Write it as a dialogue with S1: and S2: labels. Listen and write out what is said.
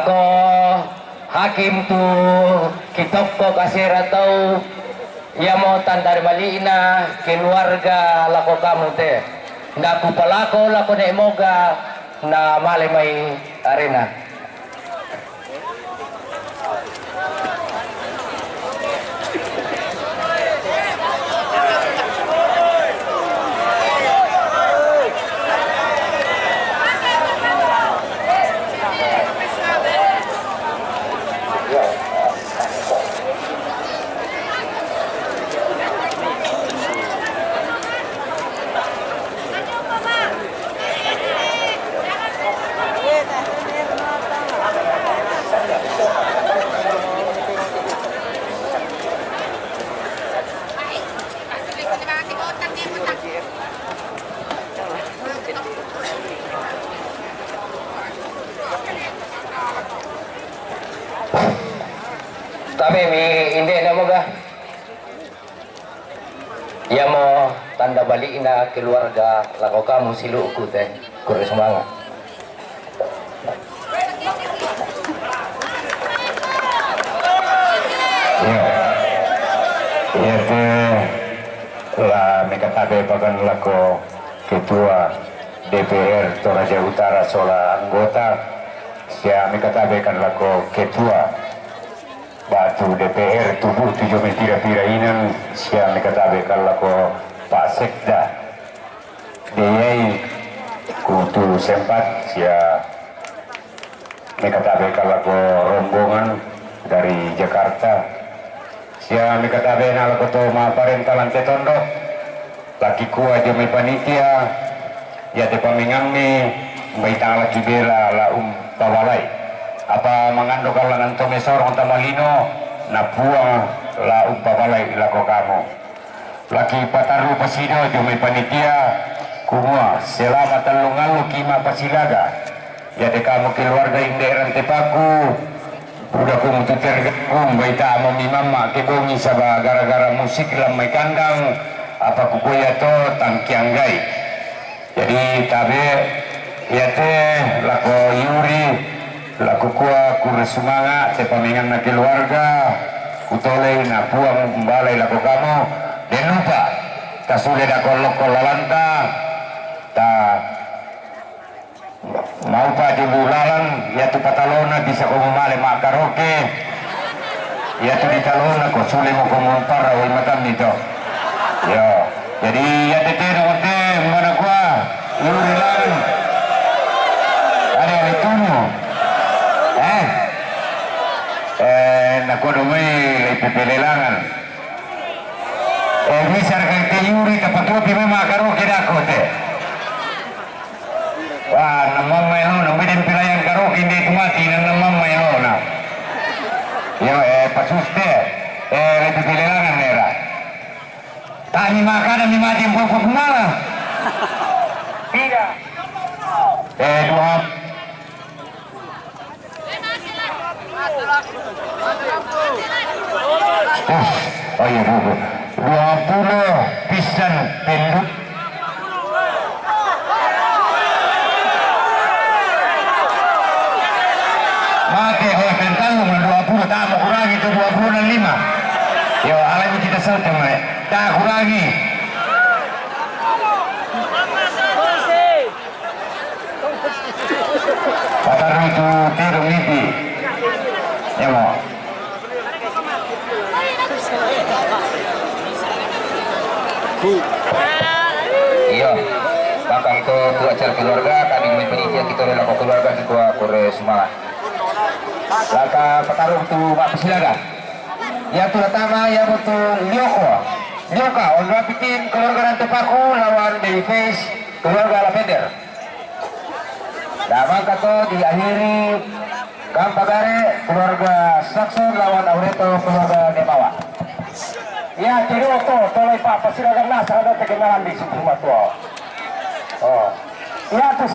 S1: Lako hakim tu kitab ko kasir atau ya mau tandar malina keluarga lako kamu teh na kupalako lako na imoga na mali may arena. Tapi hindi na mo ga ya mo tanda balik na keluarga lako kamu silu ko teh kure semangat
S2: ya lah mereka tabe bagan lako ketua DPR Toraja Utara sola anggota sia mereka tabe kan lako ketua batu DPR tubuh 7 mentira-tira inan siang dikatabe kalau Pak Sekda dia kutu sempat siang dikatabe kalau rombongan dari Jakarta siang dikatabe kalau to maparentalan tetondo laki kuah jomai panitia ya te pamingamni baitang laki bela la pawalai apa mengandung kalau nanti mesorong tamalino na buang la umpabalai ilako kamu laki pataru pasido jumai panitia kumua selama telungalu kima pasilaga jadi kamu keluarga inderan tepaku udah kumu terganggu baita mami mama kebongi sabah gara-gara musik lamai kandang apa kukuya to tangkianggai jadi tabe ya teh lako yuri laku kuah kure semangat sepamingan na keluarga kutolei na puang balai laku kamu dan lupa tak sudah dah kolok lalanta tak mau pa di bulalan ya tu patalona bisa kau memale mak karaoke ya tu di talona kau sulit mau komentar awal macam itu ya jadi ya teteh nanti mana kuah lurilan ada yang ditunggu nakodo may ipipililangan misar kang teyuri kapatuti may makaroke dako te wah namamay lo namidin pilayang karoke hindi tumati ng namamay lo na yo pasuste ipipililangan nera tani makanan ni mati ang pagpagmala tidak dua oh iya bu 20 pisan penduk mati kalau tentang 20 tak mau kurangi itu 25 ya alami kita sama tak kurangi patar itu tirung mimpi ya mau iya bakal itu dua acara keluarga kami ingin penitia kita oleh keluarga kita kore semangat laka petaruh tu mak persilakan yang tu pertama yang betul Lyoka orang bikin keluarga nanti paku lawan Babyface keluarga Lavender dan maka diakhiri Kampagare keluarga Saxon lawan Aureto keluarga Nemawa. Ya, jadi waktu tolong Pak persilakan lah, saya ada terkenalan di Sukumatua. Oh, ya.